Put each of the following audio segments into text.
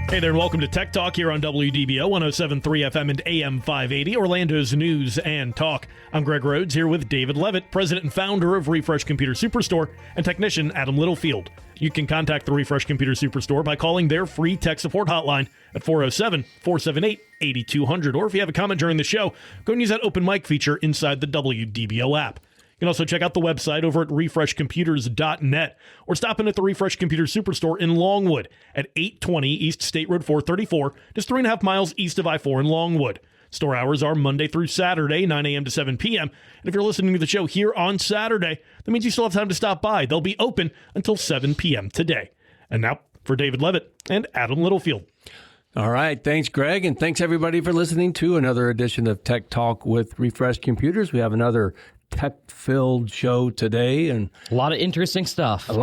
Hey there, and welcome to Tech Talk here on WDBO 107.3 FM and AM 580, Orlando's news and talk. I'm Greg Rhodes here with David Levitt, president and founder of Refresh Computer Superstore, and technician Adam Littlefield. You can contact the Refresh Computer Superstore by calling their free tech support hotline at 407-478-8200. Or if you have a comment during the show, go and use that open mic feature inside the WDBO app. You can also check out the website over at refreshcomputers.net or stop in at the Refresh Computer Superstore in Longwood at 820 East State Road 434, just 3.5 miles east of I-4 in Longwood. Store hours are Monday through Saturday, 9 a.m. to 7 p.m. And if you're listening to the show here on Saturday, that means you still have time to stop by. They'll be open until 7 p.m. today. And now for David Levitt and Adam Littlefield. All right. Thanks, Greg. And thanks, everybody, for listening to another edition of Tech Talk with Refresh Computers. We have another tech-filled show today, and a lot of interesting stuff. As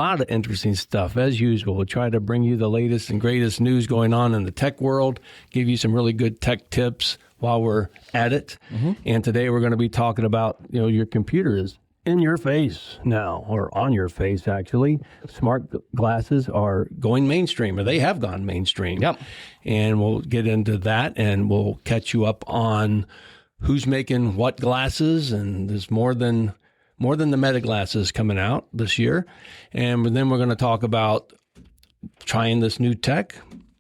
usual. We'll try to bring you the latest and greatest news going on in the tech world, give you some really good tech tips while we're at it. Mm-hmm. And today we're going to be talking about, your computer is in your face now, or on your face, actually. Smart glasses are going mainstream, or they have gone mainstream. Yep. And we'll get into that, and we'll catch you up on who's making what glasses, and there's more than the Meta glasses coming out this year. And then we're going to talk about trying this new tech.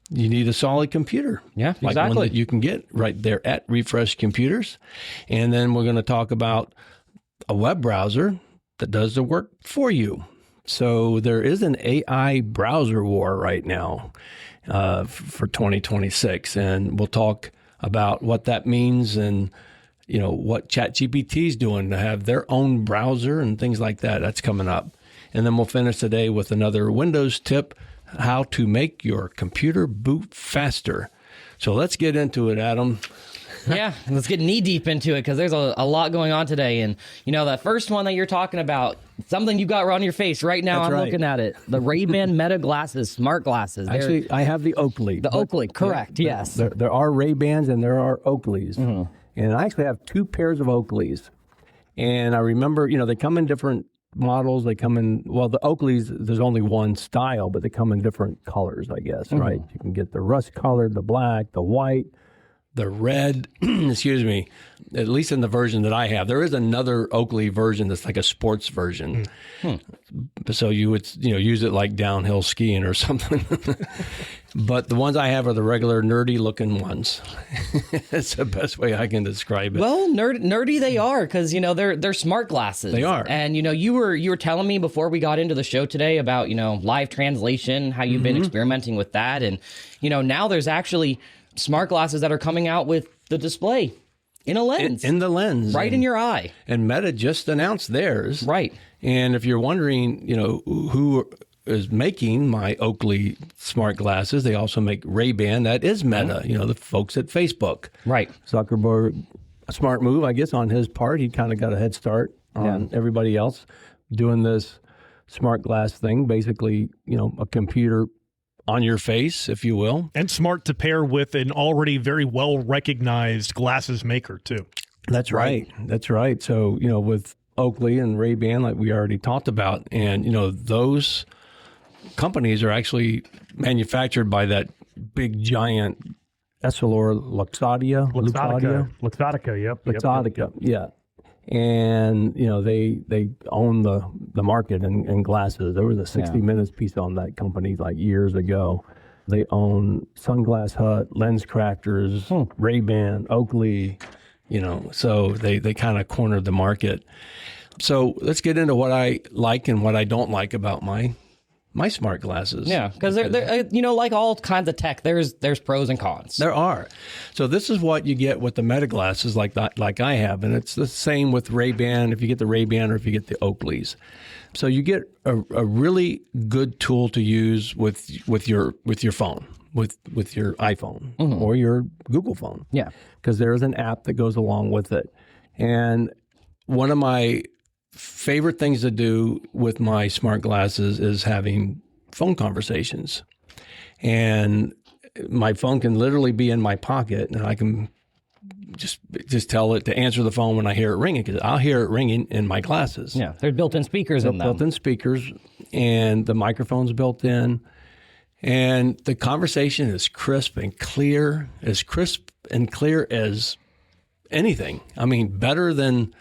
You need a solid computer. Yeah, like exactly. One that you can get right there at Refresh Computers. And then we're going to talk about a web browser that does the work for you. So there is an AI browser war right now for 2026. And we'll talk about what that means and what ChatGPT is doing to have their own browser and things like that. That's coming up. And then we'll finish today with another Windows tip, how to make your computer boot faster. So let's get into it, Adam. Yeah, let's get knee deep into it because there's a lot going on today. And, that first one that you're talking about, something you got on your face right now. That's I'm right. looking at it. The Ray-Ban Meta glasses, smart glasses. Actually, I have the Oakley. The Oakley, correct, yes. There are Ray-Bans and there are Oakleys. Mm-hmm. And I actually have two pairs of Oakleys. And I remember, they come in different models. They come in, the Oakleys, there's only one style, but they come in different colors, I guess, mm-hmm. right? You can get the rust color, the black, the white, the red, excuse me, at least in the version that I have. There is another Oakley version that's like a sports version. So you would, use it like downhill skiing or something. But the ones I have are the regular nerdy looking ones. That's the best way I can describe it. Well, nerdy they are because, they're smart glasses. They are. And, you were telling me before we got into the show today about, live translation, how you've been experimenting with that. And, now there's actually smart glasses that are coming out with the display in a lens. In the lens. Right in your eye. And Meta just announced theirs. Right. And if you're wondering, who is making my Oakley smart glasses, they also make Ray-Ban. That is Meta, the folks at Facebook. Right. Zuckerberg, a smart move, I guess, on his part. He kind of got a head start on everybody else doing this smart glass thing. Basically, a computer on your face, if you will. And smart to pair with an already very well-recognized glasses maker, too. That's right. That's right. So, with Oakley and Ray-Ban, like we already talked about, and, those companies are actually manufactured by that big, giant Luxottica, yep. Luxottica, yeah. And, they own the market in glasses. There was a 60 Minutes piece on that company like years ago. They own Sunglass Hut, Lens Crafters, Ray-Ban, Oakley, so they kind of cornered the market. So let's get into what I like and what I don't like about my smart glasses. Yeah, because they're like all kinds of tech, there's pros and cons. There are. So this is what you get with the Meta glasses like I have, and it's the same with Ray-Ban, if you get the Ray-Ban or if you get the Oakleys. So you get a really good tool to use with your phone, with your iPhone or your Google phone. Yeah. Because there is an app that goes along with it. And one of my favorite things to do with my smart glasses is having phone conversations. And my phone can literally be in my pocket, and I can just tell it to answer the phone when I hear it ringing, because I'll hear it ringing in my glasses. Yeah, there's built-in speakers in them. Built-in speakers, and the microphone's built in. And the conversation is crisp and clear as anything. I mean, better than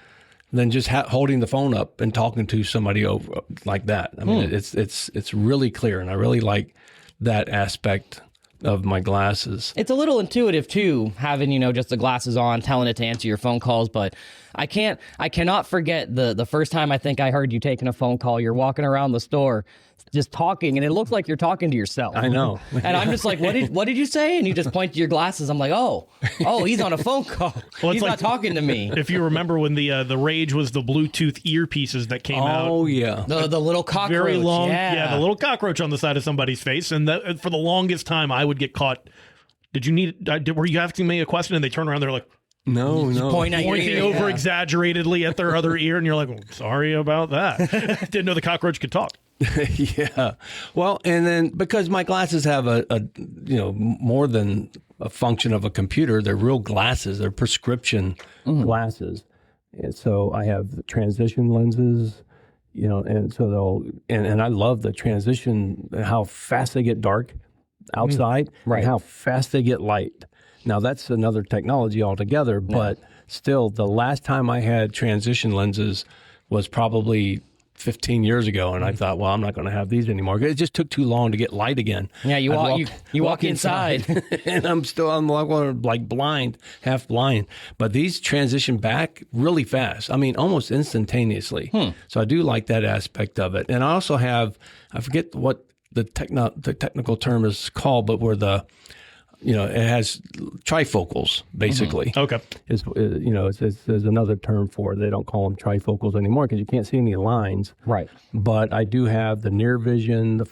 just holding the phone up and talking to somebody over like that. I mean, it's really clear, and I really like that aspect of my glasses. It's a little intuitive too, having, just the glasses on, telling it to answer your phone calls. But I cannot forget the first time I think I heard you taking a phone call. You're walking around the store just talking, and it looks like you're talking to yourself. I know. And I'm just like, what did you say? And you just point to your glasses. I'm like, oh, he's on a phone call. Well, he's not talking to me. If you remember when the rage was the Bluetooth earpieces that came out. Oh, yeah. The little cockroach. Very long. Yeah, the little cockroach on the side of somebody's face. And for the longest time, I would get caught. Were you asking me a question and they turn around, they're like, No. Pointing over exaggeratedly at their other ear, and you're like, well, sorry about that. Didn't know the cockroach could talk. Yeah. Well, and then because my glasses have a more than a function of a computer, they're real glasses. They're prescription glasses. And so I have transition lenses, and so and I love the transition, how fast they get dark outside, right, and how fast they get light. Now that's another technology altogether, but still, the last time I had transition lenses was probably 15 years ago, and I thought, well, I'm not going to have these anymore. It just took too long to get light again. Yeah, you walk inside, and I'm like blind, half blind. But these transition back really fast. I mean, almost instantaneously. So I do like that aspect of it. And I also have, I forget what the technical term is called, but where it has trifocals, basically. Okay. There's another term for it. They don't call them trifocals anymore because you can't see any lines. Right. But I do have the near vision, the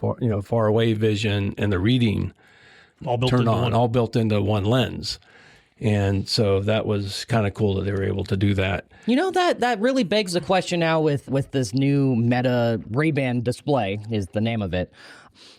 far away vision, and the reading all built into one lens. And so that was kind of cool that they were able to do that. That really begs the question now with this new Meta Ray-Ban display is the name of it.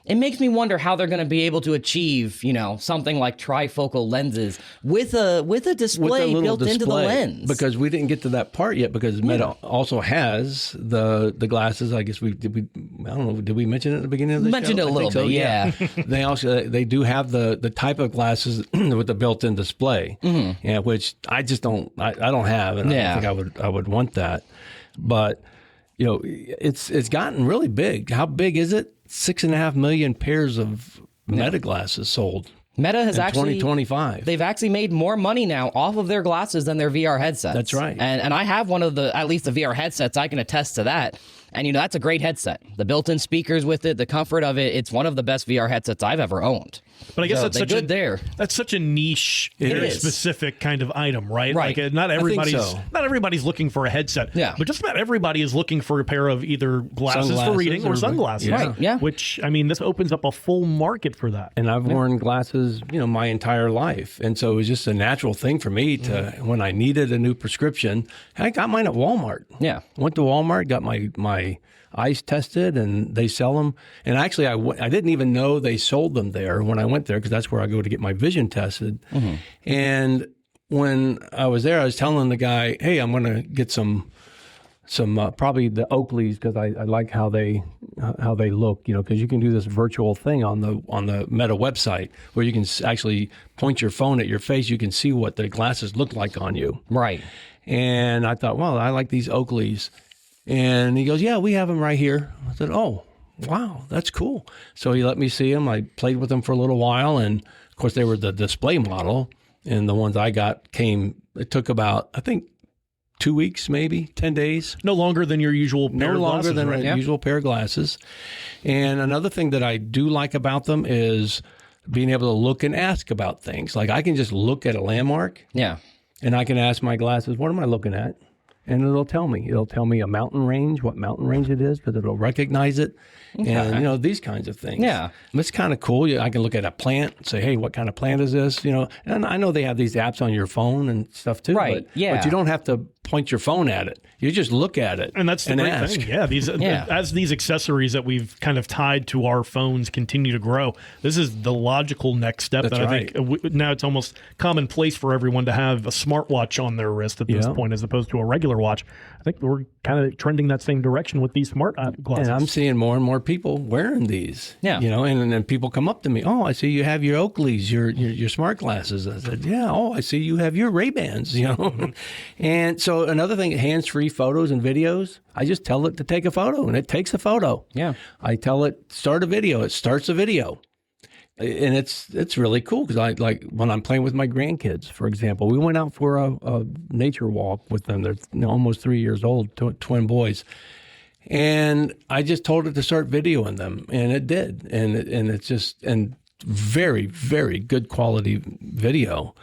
It makes me wonder how they're going to be able to achieve, something like trifocal lenses with a display built into the lens. Because we didn't get to that part yet. Because Meta also has the glasses. I guess I don't know. Did we mention it at the beginning of the show? Mentioned it a little bit. Yeah. They do have the type of glasses with the built-in display, which I just don't. I don't have, and I don't think I would want that. But it's gotten really big. How big is it? 6.5 million pairs of Meta glasses sold. Meta has actually 2025. They've actually made more money now off of their glasses than their VR headsets. That's right. And I have one of at least the VR headsets. I can attest to that. And that's a great headset. The built-in speakers with it, the comfort of it. It's one of the best VR headsets I've ever owned. But I guess that's such a niche, very specific kind of item, right? Right. Like not everybody's looking for a headset. Yeah. But just about everybody is looking for a pair of either glasses for reading or sunglasses. Yeah. Right. Yeah. Which this opens up a full market for that. And I've worn glasses, my entire life, and so it was just a natural thing for me to when I needed a new prescription. I got mine at Walmart. Yeah. Went to Walmart, got my eyes tested, and they sell them. And actually, I didn't even know they sold them there when I went there because that's where I go to get my vision tested. And when I was there, I was telling the guy, "Hey, I'm going to get some probably the Oakleys because I like how they look, because you can do this virtual thing on the Meta website where you can actually point your phone at your face. You can see what the glasses look like on you. Right. And I thought, well, I like these Oakleys. And he goes, yeah, we have them right here. I said, oh, wow, that's cool. So he let me see them. I played with them for a little while. And, of course, they were the display model. And the ones I got it took about, I think, 2 weeks, maybe 10 days. No longer than your usual pair of glasses. No longer than a usual pair of glasses. And another thing that I do like about them is being able to look and ask about things. Like I can just look at a landmark. Yeah. And I can ask my glasses, what am I looking at? And it'll tell me. It'll tell me a mountain range, what mountain range it is, because it'll recognize it. Okay. And, these kinds of things. Yeah. It's kind of cool. I can look at a plant and say, hey, what kind of plant is this? And I know they have these apps on your phone and stuff too. Right, But you don't have to point your phone at it. You just look at it. And that's the great ask. thing. Yeah. As these accessories that we've kind of tied to our phones continue to grow, this is the logical next step. That's I think now it's almost commonplace for everyone to have a smartwatch on their wrist at this point as opposed to a regular watch. think we're kind of trending that same direction with these smart glasses. And I'm seeing more and more people wearing these. Yeah. And then people come up to me. Oh, I see you have your Oakleys, your smart glasses. I said, yeah. Oh, I see you have your Ray-Bans. And so another thing, hands-free photos and videos. I just tell it to take a photo, and it takes a photo. Yeah. I tell it start a video. It starts a video. And it's really cool because I like when I'm playing with my grandkids, for example, we went out for a nature walk with them. They're almost 3 years old, twin boys. And I just told it to start videoing them, and it did. And it's just very, very good quality video.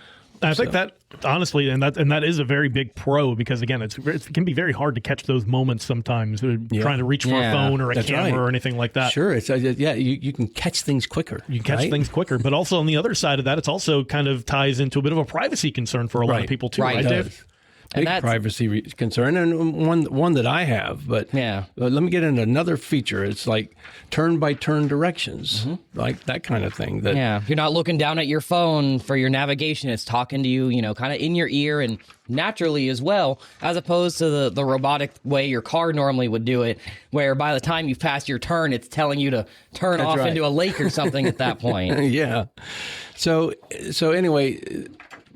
I think that honestly, and that is a very big pro because again, it can be very hard to catch those moments sometimes. Trying to reach for a phone or a camera or anything like that. Sure, you can catch things quicker. You can catch things quicker, but also on the other side of that, it's also kind of ties into a bit of a privacy concern for a lot of people too, right, Dave? Big privacy concern, and one that I have. But let me get into another feature. It's like turn-by-turn directions, like that kind of thing. You're not looking down at your phone for your navigation. It's talking to you, kind of in your ear and naturally as well, as opposed to the robotic way your car normally would do it, where by the time you've passed your turn, it's telling you to turn off into a lake or something at that point. Yeah. So anyway.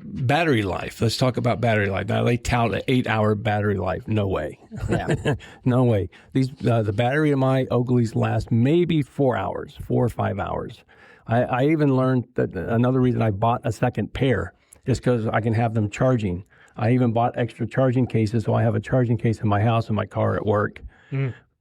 Battery life. Let's talk about battery life. Now they tout an 8-hour battery life. No way. Yeah. No way. These the battery of my Oakleys lasts maybe 4 hours, 4 or 5 hours. I even learned that another reason I bought a second pair is because I can have them charging. I even bought extra charging cases, so I have a charging case in my house and my car at work.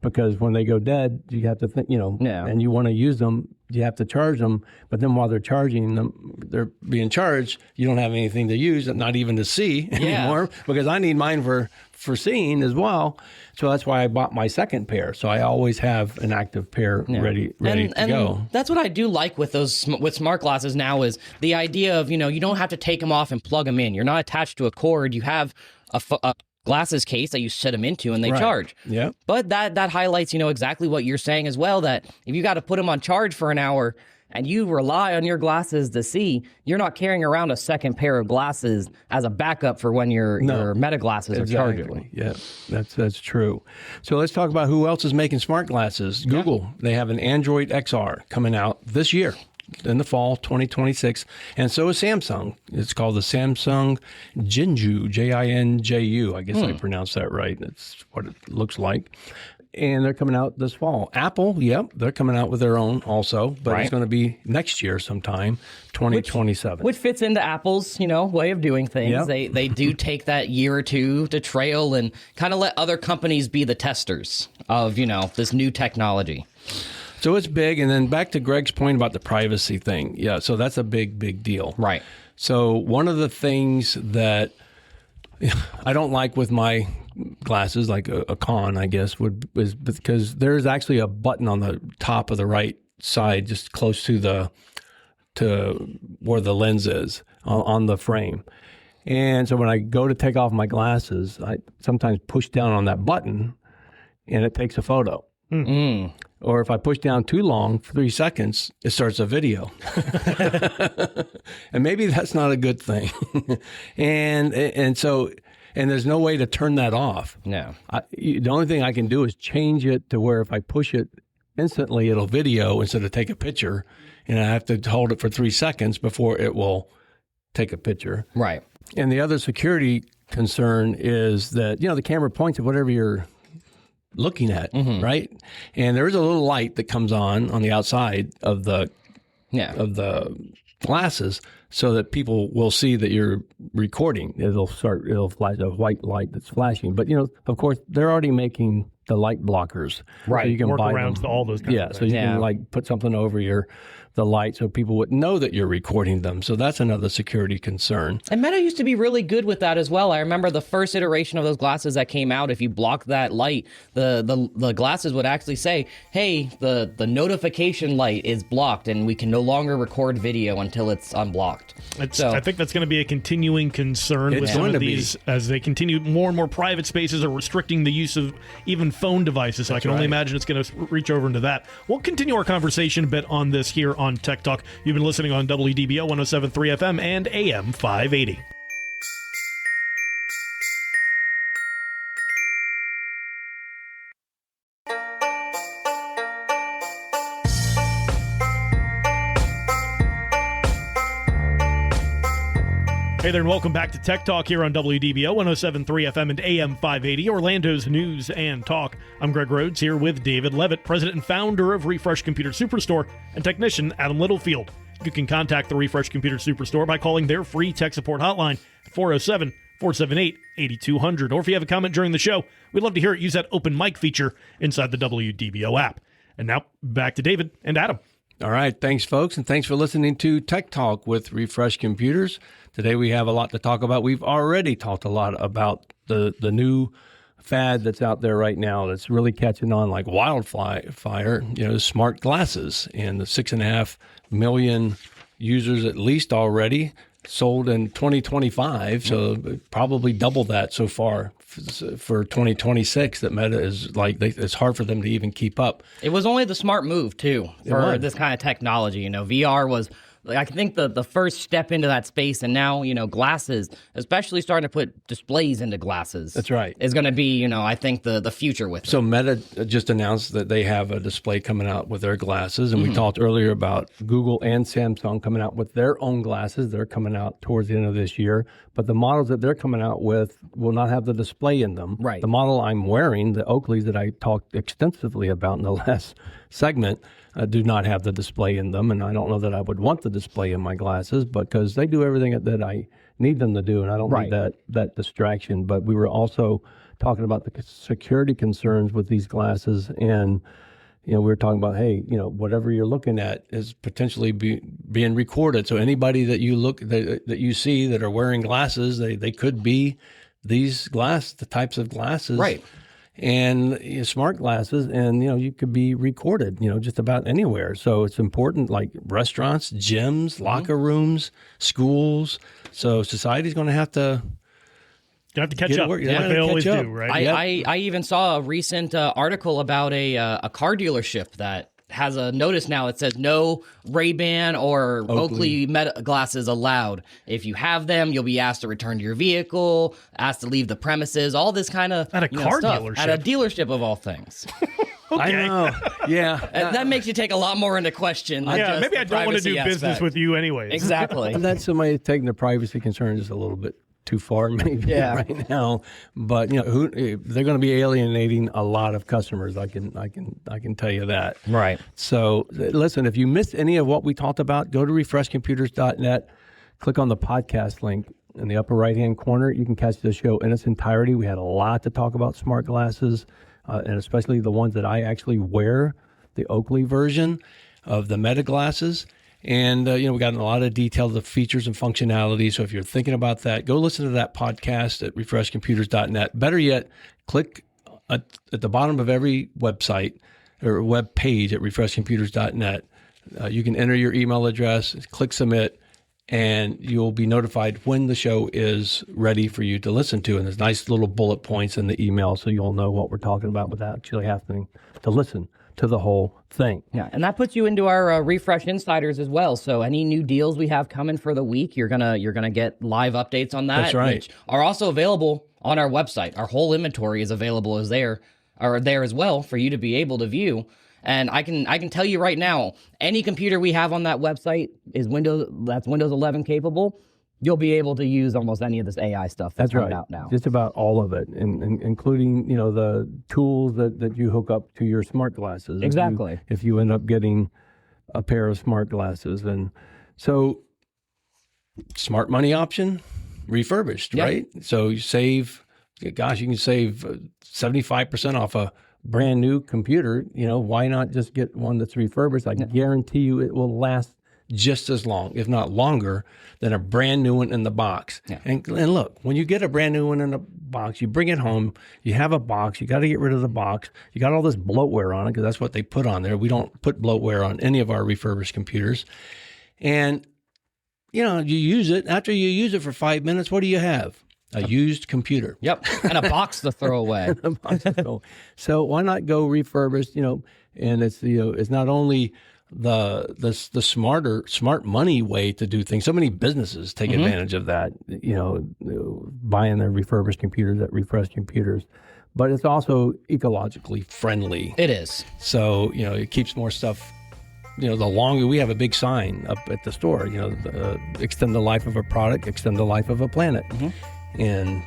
Because when they go dead, you have to think, and you want to use them, you have to charge them. But then while they're charging them, they're being charged, you don't have anything to use, not even to see anymore, because I need mine for seeing as well. So that's why I bought my second pair. So I always have an active pair ready to go. That's what I do like with with smart glasses now is the idea of, you don't have to take them off and plug them in. You're not attached to a cord. You have a glasses case that you set them into and they charge. Yeah. But that highlights, exactly what you're saying as well, that if you got to put them on charge for an hour and you rely on your glasses to see, you're not carrying around a second pair of glasses as a backup for when your Meta glasses are charging. Yeah, that's true. So let's talk about who else is making smart glasses. Google, they have an Android XR coming out this year. In the fall, 2026, and so is Samsung. It's called the Samsung Jinju, Jinju. I guess I pronounced that right. That's what it looks like. And they're coming out this fall. Apple, they're coming out with their own also, but it's going to be next year sometime, 2027. Which fits into Apple's, way of doing things. Yep. They do take that year or two to trail and kind of let other companies be the testers of, this new technology. So it's big. And then back to Greg's point about the privacy thing. Yeah, so that's a big, big deal. Right. So one of the things that I don't like with my glasses, like a con, I guess, is because there's actually a button on the top of the right side, just close to where the lens is on the frame. And so when I go to take off my glasses, I sometimes push down on that button and it takes a photo. Or if I push down too long, for 3 seconds, it starts a video. And maybe that's not a good thing. and so there's no way to turn that off. No. The only thing I can do is change it to where if I push it instantly, it'll video instead of take a picture. And I have to hold it for 3 seconds before it will take a picture. Right. And the other security concern is that, the camera points at whatever you're looking at, right? And there is a little light that comes on the outside of the glasses so that people will see that you're recording. It'll flash a white light that's flashing. But, of course, they're already making the light blockers. Right. So you can work buy around them. all those kinds of things. So you can put something over the light so people would know that you're recording them. So that's another security concern. And Meta used to be really good with that as well. I remember the first iteration of those glasses that came out, if you blocked that light, the glasses would actually say, hey, the notification light is blocked and we can no longer record video until it's unblocked. I think that's going to be a continuing concern with some of these as they continue. More and more private spaces are restricting the use of even phone devices. So I can only imagine it's going to reach over into that. We'll continue our conversation a bit on this here on Tech Talk. You've been listening on WDBO 107.3 FM and AM 580. Hey there, and welcome back to Tech Talk here on WDBO 107.3 FM and AM 580, Orlando's news and talk. I'm Greg Rhodes here with David Levitt, president and founder of Refresh Computer Superstore, and technician Adam Littlefield. You can contact the Refresh Computer Superstore by calling their free tech support hotline at 407-478-8200. Or if you have a comment during the show, we'd love to hear it. Use that open mic feature inside the WDBO app. And now, back to David and Adam. All right. Thanks, folks. And thanks for listening to Tech Talk with Refresh Computers. Today we have a lot to talk about. We've already talked a lot about the new fad that's out there right now that's really catching on like wildfire, smart glasses. And the 6.5 million users at least already sold in 2025. So probably double that so far for 2026 that Meta is like, it's hard for them to even keep up. It was only the smart move, too, for this kind of technology. VR was, I think, the first step into that space. And now, glasses, especially starting to put displays into glasses. That's right. Is going to be, I think, the future with it. So Meta just announced that they have a display coming out with their glasses. And we talked earlier about Google and Samsung coming out with their own glasses. They're coming out towards the end of this year. But the models that they're coming out with will not have the display in them. Right. The model I'm wearing, the Oakleys that I talked extensively about in the last segment, do not have the display in them. And I don't know that I would want the display in my glasses because they do everything that I need them to do. And I don't need that distraction. But we were also talking about the security concerns with these glasses. And, we were talking about, hey, whatever you're looking at is potentially being recorded. So anybody that you that you see that are wearing glasses, they could be the types of glasses. Right. And smart glasses, and you could be recorded, just about anywhere. So it's important, like restaurants, gyms, locker rooms, schools. So society's going to have to. You have to catch up, like they always do, right? I even saw a recent article about a car dealership that has a notice now that says no Ray-Ban or Oakley Meta glasses allowed. If you have them, you'll be asked to return to your vehicle, asked to leave the premises, all this kind of at a car dealership. At a dealership of all things. Okay. I know. Yeah. And that makes you take a lot more into question. Yeah, maybe I don't want to do business with you anyways. Exactly. And that's somebody taking the privacy concerns just a little bit too far maybe right now, but they're going to be alienating a lot of customers. I can tell you that. Right. So listen, if you missed any of what we talked about, go to refreshcomputers.net, click on the podcast link in the upper right hand corner. You can catch the show in its entirety. We had a lot to talk about smart glasses, and especially the ones that I actually wear, the Oakley version of the Meta glasses. And, we got in a lot of detail, the features and functionality. So if you're thinking about that, go listen to that podcast at refreshcomputers.net. Better yet, click at the bottom of every website or web page at refreshcomputers.net. You can enter your email address, click submit, and you'll be notified when the show is ready for you to listen to. And there's nice little bullet points in the email so you'll know what we're talking about without actually having to listen to the whole thing. Yeah, and that puts you into our Refresh Insiders as well. So any new deals we have coming for the week, you're gonna get live updates on that. That's right. Which are also available on our website. Our whole inventory is available there as well for you to be able to view. And I can tell you right now, any computer we have on that website is Windows 11 capable. You'll be able to use almost any of this AI stuff that's coming out now. Just about all of it, including the tools that you hook up to your smart glasses. Exactly. If you end up getting a pair of smart glasses, and so smart money option, refurbished, right? So you save, you can save 75% off a brand new computer. Why not just get one that's refurbished? I guarantee you it will last just as long, if not longer, than a brand new one in the box. Yeah. And look, when you get a brand new one in the box, you bring it home, you have a box, you got to get rid of the box. You got all this bloatware on it because that's what they put on there. We don't put bloatware on any of our refurbished computers. And, you use it. After you use it for 5 minutes, what do you have? A used computer. Yep. And a box to throw away. So why not go refurbished, and it's, it's not only the smart money way to do things. So many businesses take advantage of that, buying their refurbished computers at Refresh Computers. But it's also ecologically friendly. It is. So, it keeps more stuff the longer we have a big sign up at the store, extend the life of a product, extend the life of a planet. And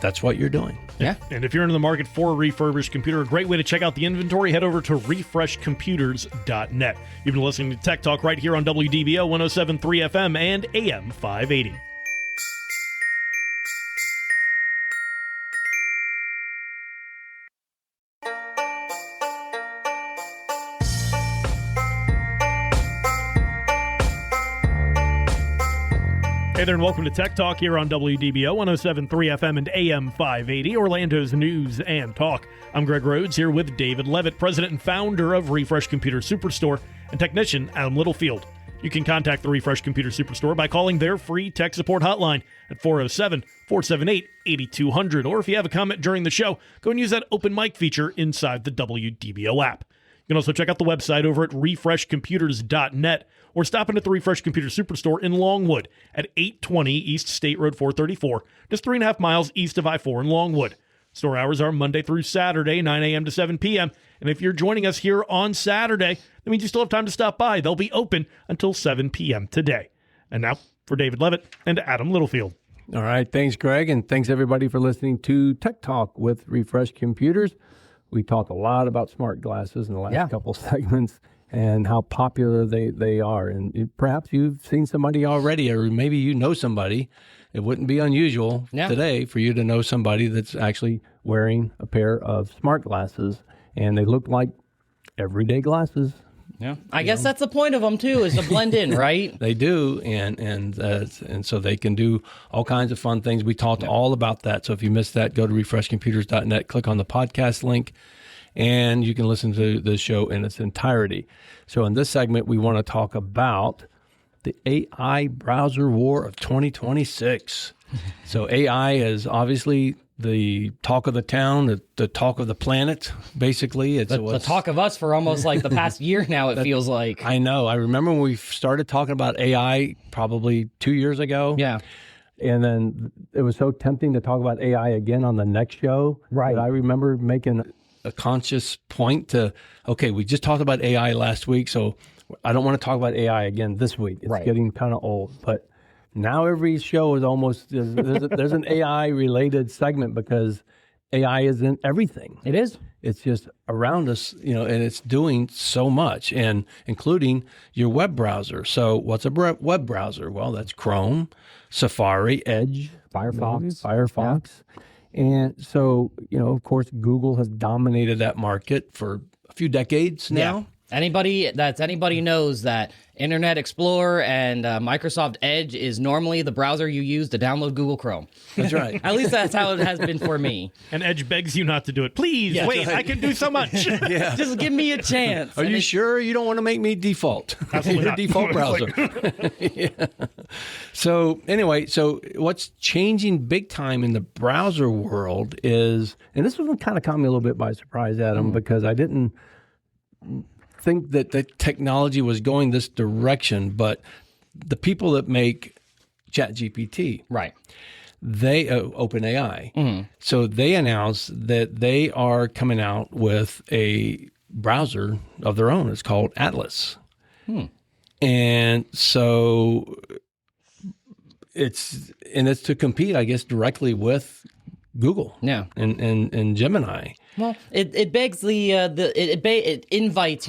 that's what you're doing. Yeah. And if you're in the market for a refurbished computer, a great way to check out the inventory, head over to refreshcomputers.net. You've been listening to Tech Talk right here on WDBO 107.3 FM and AM 580. Hey there, and welcome to Tech Talk here on WDBO 107.3 FM and AM 580, Orlando's news and talk. I'm Greg Rhodes here with David Levitt, president and founder of Refresh Computer Superstore, and technician Adam Littlefield. You can contact the Refresh Computer Superstore by calling their free tech support hotline at 407-478-8200. Or if you have a comment during the show, go and use that open mic feature inside the WDBO app. You can also check out the website over at refreshcomputers.net or stop in at the Refresh Computer Superstore in Longwood at 820 East State Road 434, just 3.5 miles east of I-4 in Longwood. Store hours are Monday through Saturday, 9 a.m. to 7 p.m. And if you're joining us here on Saturday, that means you still have time to stop by. They'll be open until 7 p.m. today. And now for David Levitt and Adam Littlefield. All right. Thanks, Greg. And thanks, everybody, for listening to Tech Talk with Refresh Computers. We talked a lot about smart glasses in the last couple segments and how popular they are. And perhaps you've seen somebody already, or maybe you know somebody. It wouldn't be unusual today for you to know somebody that's actually wearing a pair of smart glasses, and they look like everyday glasses. Yeah, I guess that's the point of them too, is to blend in, right? They do, and so they can do all kinds of fun things. We talked all about that. So if you missed that, go to refreshcomputers.net, click on the podcast link, and you can listen to the show in its entirety. So in this segment, we want to talk about the AI browser war of 2026. So AI is obviously the talk of the town, the talk of the planet, basically. It's the talk of us for almost like the past year now, it feels like. I know. I remember when we started talking about AI probably 2 years ago. Yeah. And then it was so tempting to talk about AI again on the next show. Right. That I remember making a conscious point to, okay, we just talked about AI last week, so I don't want to talk about AI again this week. It's getting kind of old. But now every show is almost, there's an AI-related segment because AI is in everything. It is. It's just around us, and it's doing so much, and including your web browser. So what's a web browser? Well, that's Chrome, Safari, Edge, Firefox. And so, of course, Google has dominated that market for a few decades now. Yeah. Anybody knows that Internet Explorer and Microsoft Edge is normally the browser you use to download Google Chrome. That's right. At least that's how it has been for me. And Edge begs you not to do it. Please, wait, I can do so much. Just give me a chance. Are you sure you don't want to make me default? Absolutely Your not. default browser. So anyway, what's changing big time in the browser world is, and this one kind of caught me a little bit by surprise, Adam, because I didn't think that the technology was going this direction, but the people that make ChatGPT, right? They OpenAI, so they announced that they are coming out with a browser of their own. It's called Atlas, and so it's to compete, I guess, directly with Google, and Gemini. Well, it begs it invites,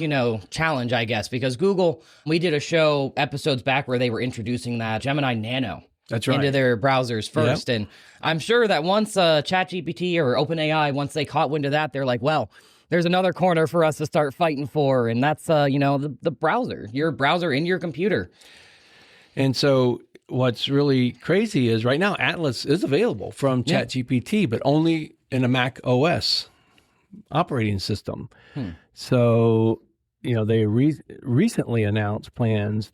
challenge, I guess, because Google, we did a show episodes back where they were introducing that Gemini Nano into their browsers first. Yep. And I'm sure that once ChatGPT or OpenAI, once they caught wind of that, they're like, well, there's another corner for us to start fighting for. And that's, the browser, your browser in your computer. And so what's really crazy is right now, Atlas is available from ChatGPT, but only in a Mac OS operating system. So, they recently announced plans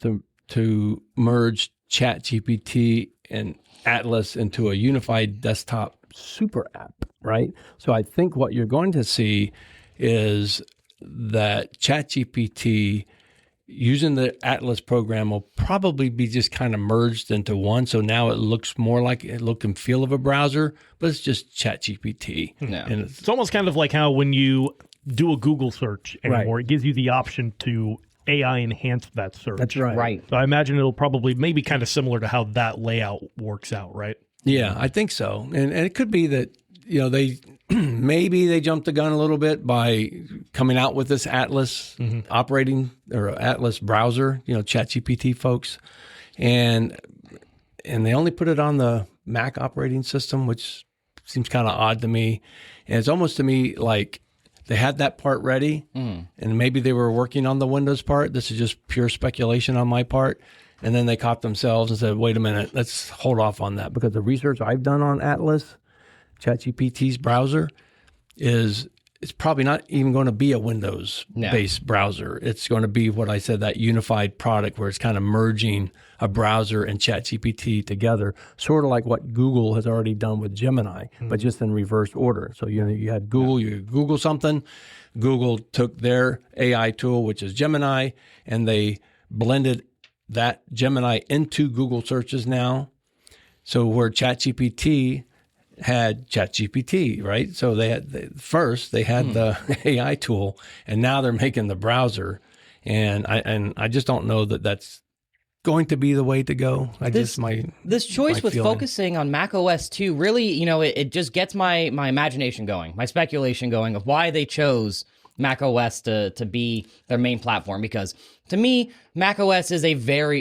to merge ChatGPT and Atlas into a unified desktop super app, right? So I think what you're going to see is that ChatGPT using the Atlas program will probably be just kind of merged into one. So now it looks more like a look and feel of a browser, but it's just ChatGPT. And it's almost kind of like how when you do a Google search anymore, it gives you the option to AI enhanced that search. That's right. Right. So I imagine it'll probably maybe kind of similar to how that layout works out, right? Yeah, I think so. And it could be that, they maybe they jumped the gun a little bit by coming out with this Atlas operating or Atlas browser, ChatGPT folks. And they only put it on the Mac operating system, which seems kind of odd to me. And it's almost to me like they had that part ready and maybe they were working on the Windows part. This is just pure speculation on my part. And then they caught themselves and said, wait a minute, let's hold off on that. Because the research I've done on Atlas, ChatGPT's browser, it's probably not even going to be a Windows-based browser. It's going to be what I said, that unified product where it's kind of merging a browser and ChatGPT together, sort of like what Google has already done with Gemini, but just in reverse order. So you had Google, you Google something, Google took their AI tool, which is Gemini, and they blended that Gemini into Google searches now. So where ChatGPT had ChatGPT, right? So they had the AI tool, and now they're making the browser, and I just don't know that that's going to be the way to go. This choice with focusing on Mac OS 2 really, it just gets my imagination going, my speculation going of why they chose Mac OS to be their main platform. Because to me, Mac OS is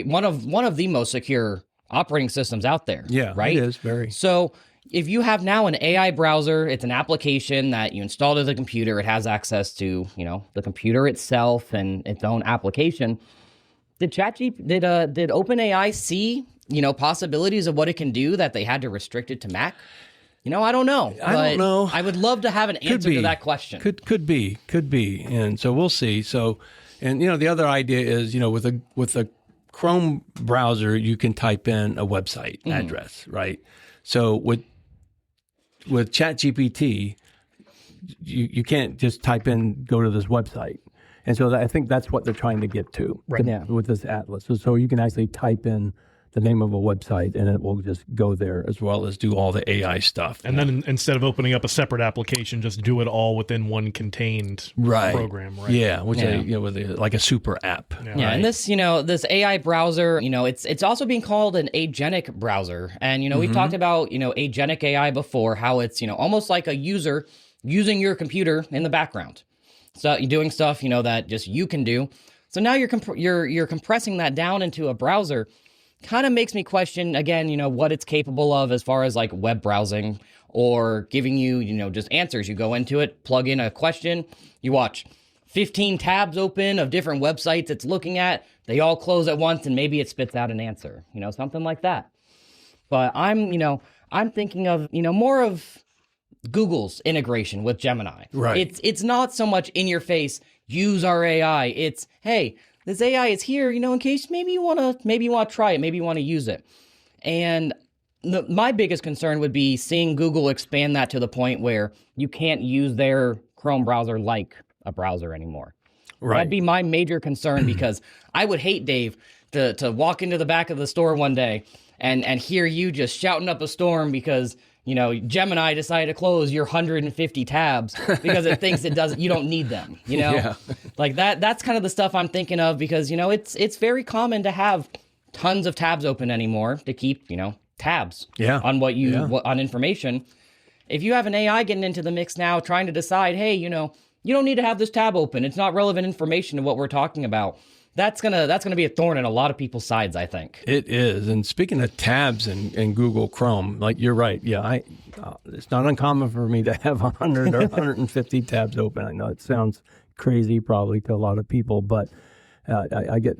one of the most secure operating systems out there. Yeah, right. It is very. So if you have now an AI browser, it's an application that you install to the computer. It has access to, the computer itself and its own application. Did OpenAI see, possibilities of what it can do that they had to restrict it to Mac? I don't know. I don't know. I would love to have an answer to that question. Could be. And so we'll see. So, and the other idea is, with a Chrome browser, you can type in a website address, right? So with ChatGPT, you can't just type in, go to this website. And so I think that's what they're trying to get to with this Atlas. So you can actually type in the name of a website and it will just go there, as well as do all the AI stuff. And then instead of opening up a separate application, just do it all within one contained program, right? Yeah, with like a super app. Yeah, right. And this AI browser, it's also being called an agentic browser. And we've talked about agentic AI before, how it's almost like a user using your computer in the background. So you're doing stuff that just you can do. So now you're compressing that down into a browser. Kind of makes me question again, what it's capable of as far as like web browsing or giving you, just answers. You go into it, plug in a question, you watch 15 tabs open of different websites it's looking at. They all close at once and maybe it spits out an answer, something like that. But I'm thinking of, more of Google's integration with Gemini. Right. It's not so much in your face, use our AI. It's, hey, this AI is here, in case maybe you want to try it, maybe you want to use it. And my biggest concern would be seeing Google expand that to the point where you can't use their Chrome browser like a browser anymore. Right. That'd be my major concern, because I would hate, Dave, to walk into the back of the store one day and hear you just shouting up a storm because Gemini decided to close your 150 tabs because it thinks you don't need them, Yeah. Like that's kind of the stuff I'm thinking of, because, it's very common to have tons of tabs open anymore to keep, tabs on on information. If you have an AI getting into the mix now, trying to decide, hey, you don't need to have this tab open. It's not relevant information to what we're talking about. That's gonna be a thorn in a lot of people's sides, I think. It is. And speaking of tabs in Google Chrome, like you're right. Yeah, it's not uncommon for me to have 100 or 150 tabs open. I know it sounds crazy probably to a lot of people, but I get,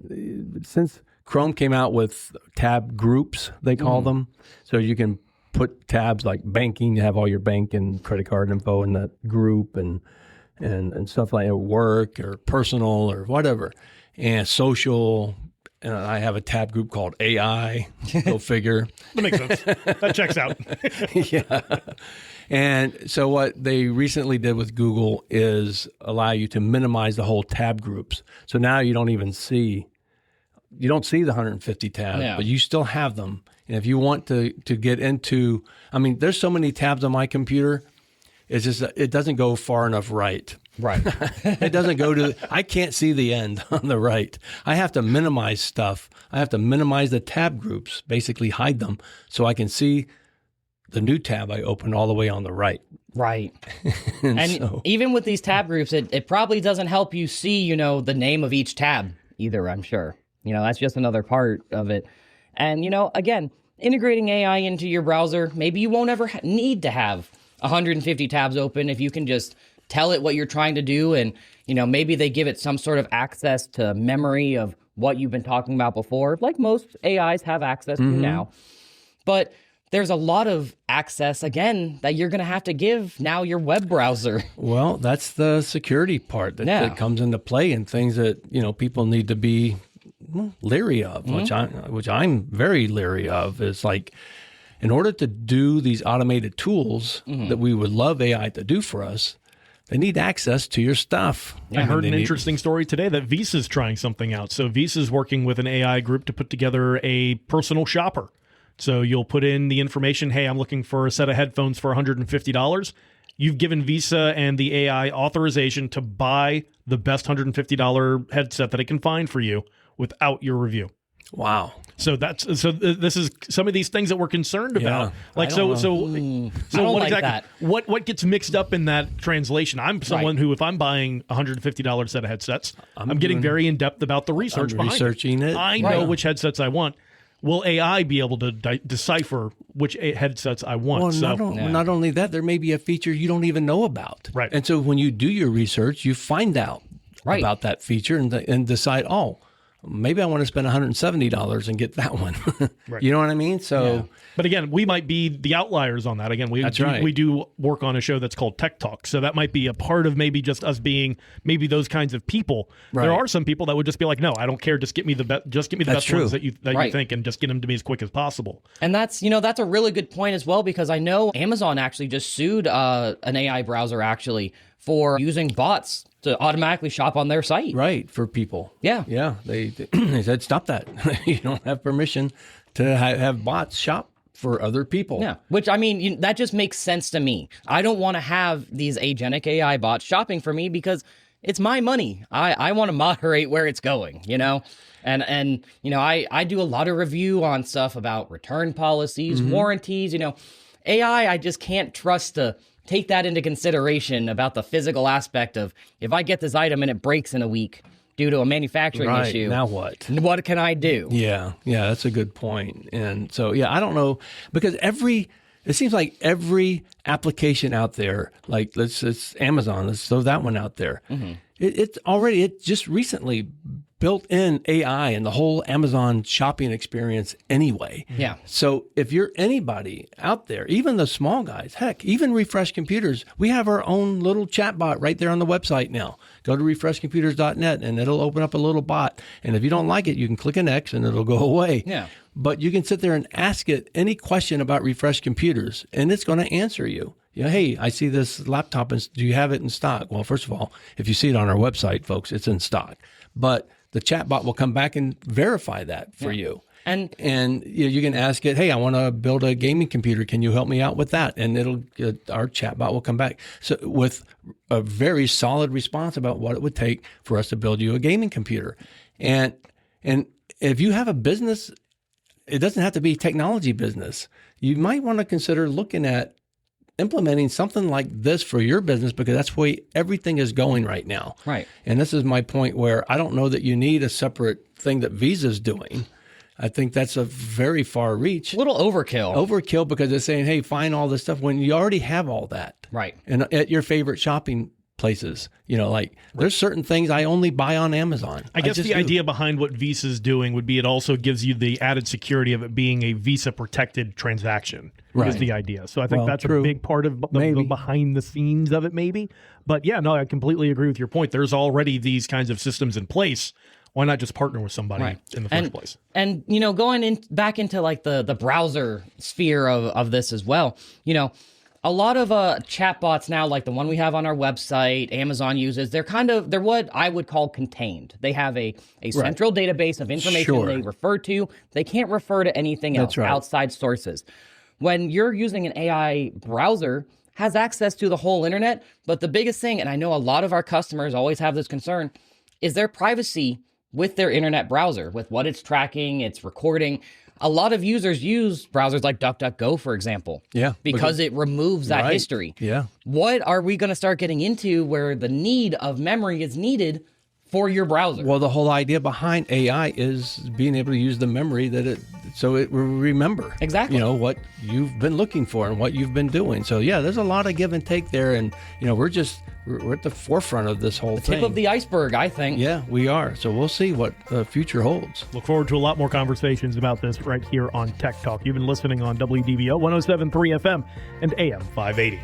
since Chrome came out with tab groups, they call them, so you can put tabs like banking, you have all your bank and credit card info in that group, and stuff like work or personal or whatever. And social, and I have a tab group called AI, go figure. That makes sense. That checks out. Yeah. And so what they recently did with Google is allow you to minimize the whole tab groups. So now you don't see the 150 tabs, but you still have them. And if you want to get into, there's so many tabs on my computer, it's just, it doesn't go far enough right. Right. It doesn't go to, I can't see the end on the right. I have to minimize stuff. I have to minimize the tab groups, basically hide them, so I can see the new tab I open all the way on the right. Right. And so, even with these tab groups, it probably doesn't help you see, the name of each tab either, I'm sure. That's just another part of it. And, again, integrating AI into your browser, maybe you won't ever need to have 150 tabs open if you can just tell it what you're trying to do. And, maybe they give it some sort of access to memory of what you've been talking about before, like most AIs have access to now. But there's a lot of access, again, that you're going to have to give now your web browser. well, that's the security part that comes into play, and things that, people need to be leery of, which I'm very leery of, is like, in order to do these automated tools that we would love AI to do for us, they need access to your stuff. I heard an interesting story today that Visa's trying something out. So Visa's working with an AI group to put together a personal shopper. So you'll put in the information, hey, I'm looking for a set of headphones for $150. You've given Visa and the AI authorization to buy the best $150 headset that it can find for you without your review. Wow. So this is some of these things that we're concerned about. Like I don't what like exactly that. what gets mixed up in that translation? I'm someone who, if I'm buying a $150 set of headsets, I'm getting very in depth about the research behind researching it. I know which headsets I want. Will AI be able to decipher which headsets I want? Well, not only that, there may be a feature you don't even know about. Right. And so when you do your research, you find out about that feature and decide, maybe I want to spend $170 and get that one. Right. You know what I mean? So, but again, we might be the outliers on that. Again, we do work on a show that's called Tech Talk, so that might be a part of maybe just us being maybe those kinds of people. Right. There are some people that would just be like, no, I don't care. Just get me the best. Just get me the best ones that you think, and just get them to me as quick as possible. And that's a really good point as well, because I know Amazon actually just sued an AI browser for using bots to automatically shop on their site. Right, for people. Yeah. Yeah, they said, stop that. You don't have permission to have bots shop for other people. Yeah, which, that just makes sense to me. I don't want to have these agentic AI bots shopping for me because it's my money. I want to moderate where it's going, And I do a lot of review on stuff about return policies, warranties, AI, I just can't trust to take that into consideration about the physical aspect of, if I get this item and it breaks in a week due to a manufacturing issue. Now what? What can I do? Yeah, that's a good point. And so, I don't know, because it seems like every application out there, like it's Amazon, let's throw that one out there. It just recently built in AI in the whole Amazon shopping experience anyway. Yeah. So if you're anybody out there, even the small guys, heck, even Refresh Computers, we have our own little chat bot right there on the website now. Go to refreshcomputers.net and it'll open up a little bot. And if you don't like it, you can click an X and it'll go away. Yeah. But you can sit there and ask it any question about Refresh Computers and it's going to answer you. Hey, I see this laptop. Do you have it in stock? Well, first of all, if you see it on our website, folks, it's in stock. But the chatbot will come back and verify that for you. And you can ask it, hey, I want to build a gaming computer. Can you help me out with that? And our chatbot will come back with a very solid response about what it would take for us to build you a gaming computer. And if you have a business, it doesn't have to be technology business. You might want to consider looking at implementing something like this for your business, because that's the way everything is going right now. Right. And this is my point, where I don't know that you need a separate thing that Visa's doing. I think that's a very far reach. A little overkill. Because it's saying, hey, find all this stuff when you already have all that. Right. And at your favorite shopping places, there's certain things I only buy on Amazon. I guess the idea behind what Visa's doing would be it also gives you the added security of it being a Visa protected transaction. Right. Is the idea. So I think that's a big part of the behind the scenes of it, maybe. But yeah, no, I completely agree with your point. There's already these kinds of systems in place. Why not just partner with somebody in the first place? And going back into like the browser sphere of this as well, a lot of chatbots now, like the one we have on our website, Amazon uses, they're what I would call contained. They have a central database of information they refer to. They can't refer to anything else, outside sources. When you're using an AI browser, has access to the whole internet. But the biggest thing, and I know a lot of our customers always have this concern, is their privacy with their internet browser, with what it's tracking, it's recording. A lot of users use browsers like DuckDuckGo, for example. Yeah. Because it removes that history. Yeah. What are we going to start getting into where the need of memory is needed for your browser? Well, the whole idea behind AI is being able to use the memory so it will remember Exactly. What you've been looking for and what you've been doing. So yeah, there's a lot of give and take there, and we're at the forefront of this whole thing. Tip of the iceberg, I think. Yeah, we are. So we'll see what the future holds. Look forward to a lot more conversations about this right here on Tech Talk. You've been listening on WDBO 107.3 FM and AM 580.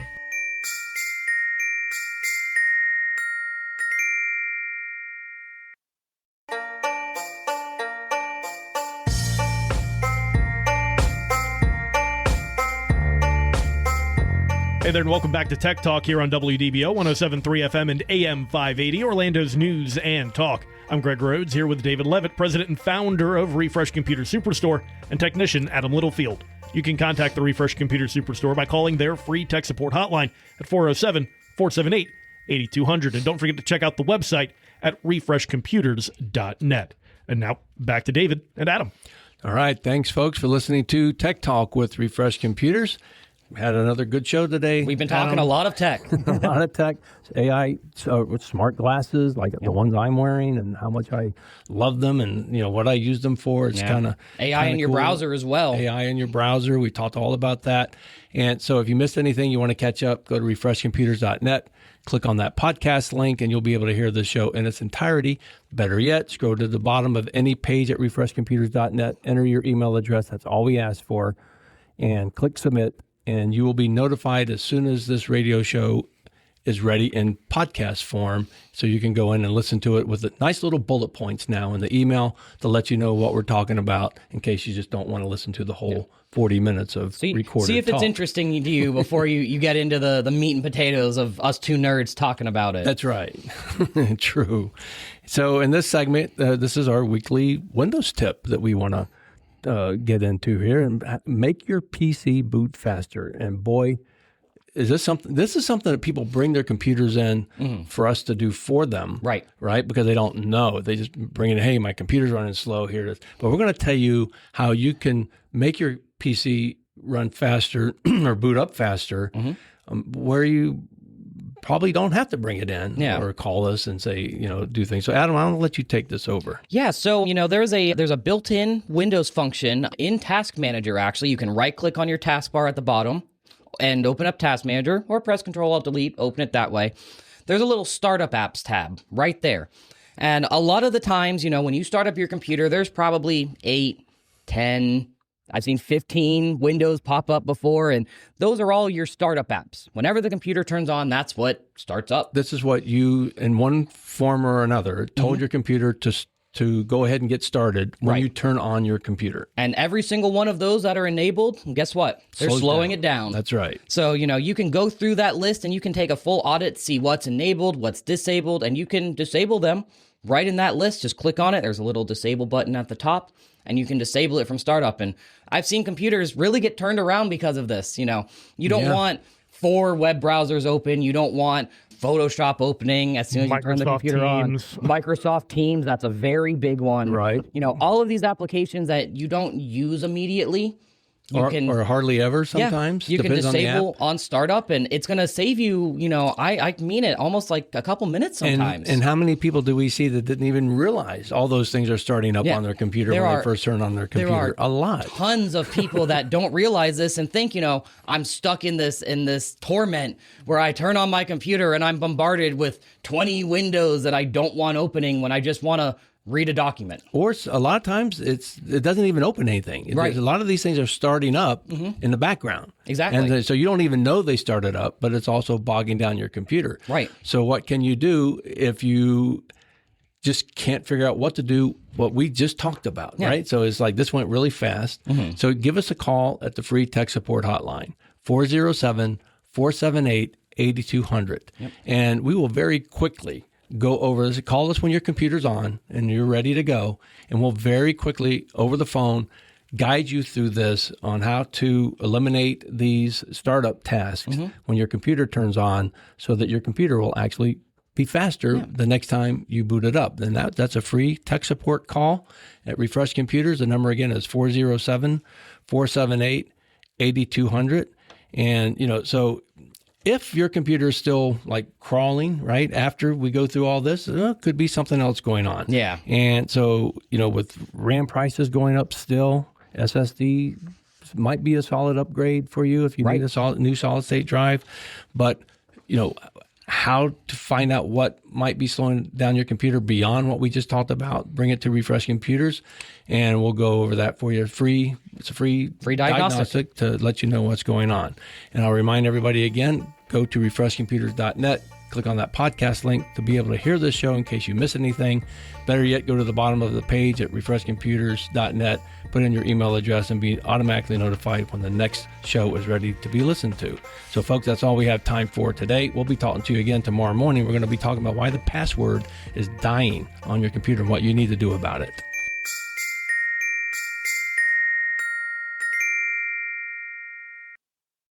Hey there, and welcome back to Tech Talk here on WDBO 107.3 FM and AM 580, Orlando's news and talk. I'm Greg Rhodes here with David Levitt, president and founder of Refresh Computer Superstore, and technician Adam Littlefield. You can contact the Refresh Computer Superstore by calling their free tech support hotline at 407-478-8200. And don't forget to check out the website at refreshcomputers.net. And now back to David and Adam. All right. Thanks, folks, for listening to Tech Talk with Refresh Computers. Had another good show today. We've been talking a lot of tech. A lot of tech. AI, with smart glasses, like the ones I'm wearing, and how much I love them, and what I use them for. It's kind of AI in your cool. browser as well. AI in your browser. We talked all about that. And so if you missed anything, you want to catch up, go to refreshcomputers.net, click on that podcast link, and you'll be able to hear the show in its entirety. Better yet, scroll to the bottom of any page at refreshcomputers.net, enter your email address. That's all we ask for, and click submit. And you will be notified as soon as this radio show is ready in podcast form, so you can go in and listen to it with the nice little bullet points now in the email to let you know what we're talking about in case you just don't want to listen to the whole 40 minutes of recorded See if talk. it's interesting to you before you get into the meat and potatoes of us two nerds talking about it. That's right. True. So in this segment, this is our weekly Windows tip that we want to get into here, and make your PC boot faster. And boy, is this something that people bring their computers in for us to do for them. Right. Because they don't know. They just bring in, hey, my computer's running slow here. But we're going to tell you how you can make your PC run faster or boot up faster, where you probably don't have to bring it in or call us and say, do things. So Adam, I'll let you take this over. Yeah. So, there's a built-in Windows function in Task Manager. Actually, you can right click on your taskbar at the bottom and open up Task Manager, or press Control-Alt-Delete, open it that way. There's a little Startup Apps tab right there. And a lot of the times, when you start up your computer, there's probably 8, 10, I've seen 15 windows pop up before, and those are all your startup apps. Whenever the computer turns on, that's what starts up. This is what you, in one form or another, told your computer to go ahead and get started when you turn on your computer. And every single one of those that are enabled, guess what? They're slowing it down. That's right. So, you can go through that list and you can take a full audit, see what's enabled, what's disabled, and you can disable them right in that list. Just click on it. There's a little disable button at the top, and you can disable it from startup. And I've seen computers really get turned around because of this. You don't want 4 web browsers open. You don't want Photoshop opening as soon as you turn the computer Teams. on. Microsoft Teams, that's a very big one. Right. All of these applications that you don't use immediately, or hardly ever sometimes. You can Depends disable on startup, and it's going to save you, I mean it, almost like a couple minutes sometimes. And how many people do we see that didn't even realize all those things are starting up on their computer when they first turn on their computer? There are a lot. Tons of people that don't realize this and think, I'm stuck in this torment where I turn on my computer and I'm bombarded with 20 windows that I don't want opening when I just want to read a document. Or a lot of times it doesn't even open anything. Right. A lot of these things are starting up in the background. Exactly. And so you don't even know they started up, but it's also bogging down your computer. Right. So what can you do if you just can't figure out what to do, what we just talked about, right? So it's like this went really fast. So give us a call at the free tech support hotline, 407-478-8200. And we will very quickly go over this. Call us when your computer's on and you're ready to go, and we'll very quickly over the phone guide you through this on how to eliminate these startup tasks when your computer turns on, so that your computer will actually be faster the next time you boot it up. And that's a free tech support call at Refresh Computers. The number again is 407-478-8200. And, so if your computer is still like crawling right after we go through all this, could be something else going on. Yeah. And so, with RAM prices going up still, SSD might be a solid upgrade for you if you need a new solid state drive. But, how to find out what might be slowing down your computer beyond what we just talked about, bring it to Refresh Computers, and we'll go over that for you. It's a free diagnostic to let you know what's going on. And I'll remind everybody again, go to refreshcomputers.net, click on that podcast link to be able to hear this show in case you miss anything. Better yet, go to the bottom of the page at refreshcomputers.net, put in your email address, and be automatically notified when the next show is ready to be listened to. So, folks, that's all we have time for today. We'll be talking to you again tomorrow morning. We're going to be talking about why the password is dying on your computer and what you need to do about it.